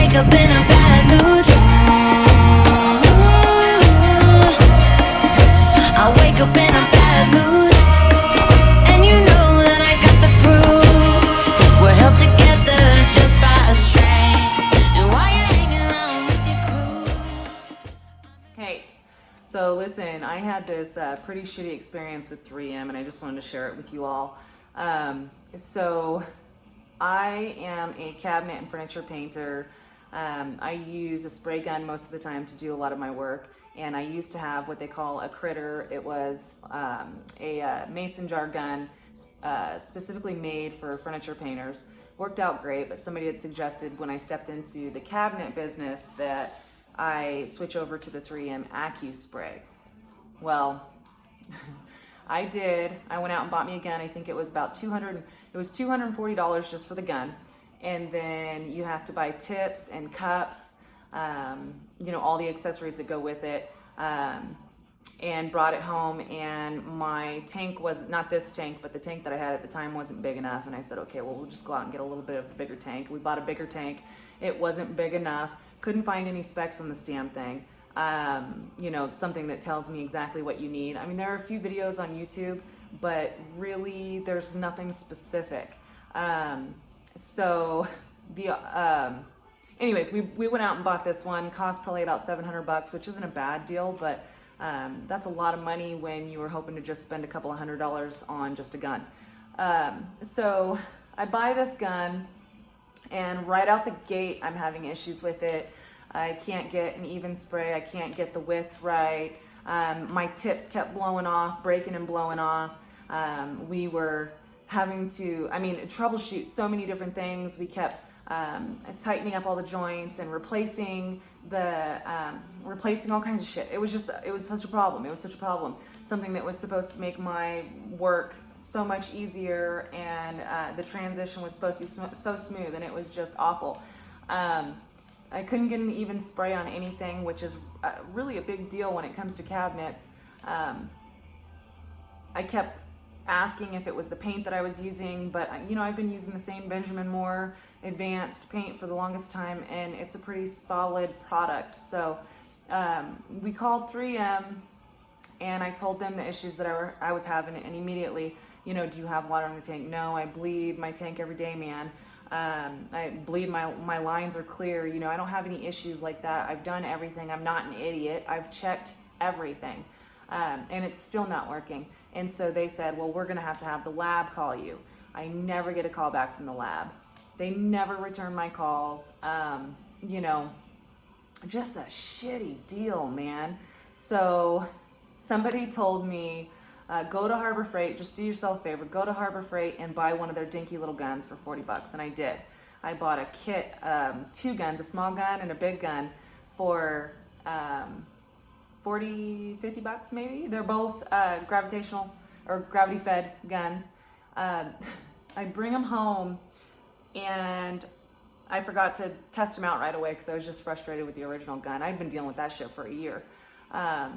wake up in a bad mood. I wake up in a bad mood, and you know that I got the proof. We're held together just by a string, and while you're hanging around with your crew. Hey, so listen, I had this pretty shitty experience with 3M, and I just wanted to share it with you all. So I am a cabinet and furniture painter. I use a spray gun most of the time to do a lot of my work, and I used to have what they call a critter. It was a mason jar gun specifically made for furniture painters. Worked out great, but somebody had suggested when I stepped into the cabinet business that I switch over to the 3M Accuspray. Well, I did. I went out and bought me a gun. I think it was about $240 just for the gun. And then you have to buy tips and cups, all the accessories that go with it. And brought it home, and my tank was not this tank, but the tank that I had at the time wasn't big enough. And I said, okay, well, we'll just go out and get a little bit of a bigger tank. We bought a bigger tank. It wasn't big enough. Couldn't find any specs on this damn thing. Something that tells me exactly what you need. I mean, there are a few videos on YouTube, but really there's nothing specific. Anyways, we went out and bought this one. Cost probably about $700, which isn't a bad deal, but that's a lot of money when you were hoping to just spend a couple of $100s on just a gun. So I buy this gun, and right out the gate, I'm having issues with it. I can't get an even spray. I can't get the width right. My tips kept blowing off, breaking and blowing off. We were having to, troubleshoot so many different things. We kept tightening up all the joints and replacing all kinds of shit. It was such a problem. It was such a problem. Something that was supposed to make my work so much easier, and the transition was supposed to be so smooth, and it was just awful. I couldn't get an even spray on anything, which is really a big deal when it comes to cabinets. I kept asking if it was the paint that I was using, but I've been using the same Benjamin Moore advanced paint for the longest time, and it's a pretty solid product. So we called 3M, and I told them the issues that I was having, and immediately, do you have water in the tank? No, I bleed my tank every day, man. I bleed, my lines are clear. I don't have any issues like that. I've done everything. I'm not an idiot. I've checked everything, and it's still not working. And so they said, well, we're going to have the lab call you. I never get a call back from the lab. They never return my calls. Just a shitty deal, man. So somebody told me, go to Harbor Freight, just do yourself a favor, go to Harbor Freight and buy one of their dinky little guns for $40. And I did. I bought a kit, 2 guns, a small gun and a big gun for $50 maybe. They're both gravitational or gravity fed guns. I bring them home, and I forgot to test them out right away because I was just frustrated with the original gun. I'd been dealing with that shit for a year. I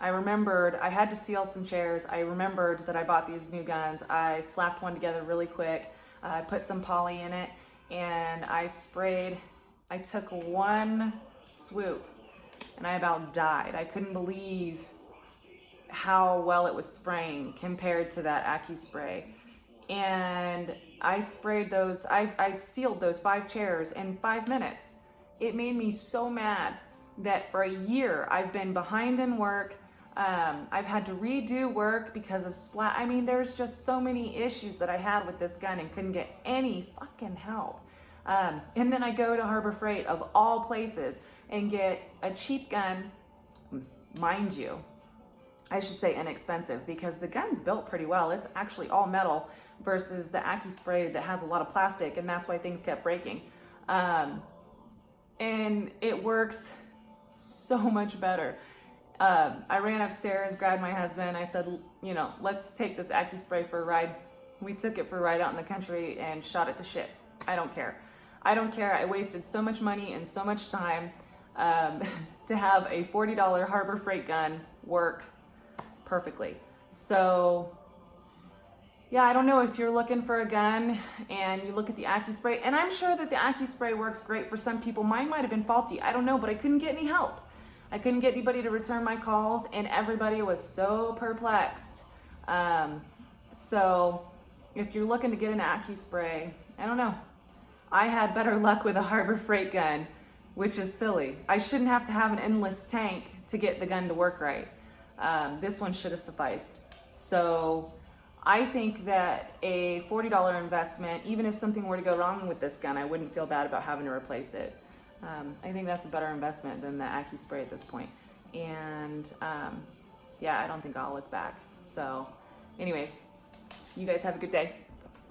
remembered I had to seal some chairs. I remembered that I bought these new guns. I slapped one together really quick. I put some poly in it, and I took one swoop, and I about died. I couldn't believe how well it was spraying compared to that Accuspray. And I sprayed those, I sealed those 5 chairs in 5 minutes. It made me so mad that for a year I've been behind in work. I've had to redo work because of splat. There's just so many issues that I had with this gun and couldn't get any fucking help. And then I go to Harbor Freight, of all places, and get a cheap gun, mind you. I should say inexpensive, because the gun's built pretty well. It's actually all metal versus the Accuspray that has a lot of plastic, and that's why things kept breaking. And it works so much better. I ran upstairs, grabbed my husband. I said, let's take this Accuspray for a ride. We took it for a ride out in the country and shot it to shit. I don't care. I wasted so much money and so much time to have a $40 Harbor Freight gun work perfectly. So yeah, I don't know if you're looking for a gun and you look at the Accuspray, and I'm sure that the Accuspray works great for some people. Mine might have been faulty, I don't know, but I couldn't get any help. I couldn't get anybody to return my calls, and everybody was so perplexed. So if you're looking to get an Accuspray, I don't know. I had better luck with a Harbor Freight gun, which is silly. I shouldn't have to have an endless tank to get the gun to work right. This one should have sufficed. So I think that a $40 investment, even if something were to go wrong with this gun, I wouldn't feel bad about having to replace it. I think that's a better investment than the Accuspray at this point. And yeah, I don't think I'll look back. So anyways, you guys have a good day.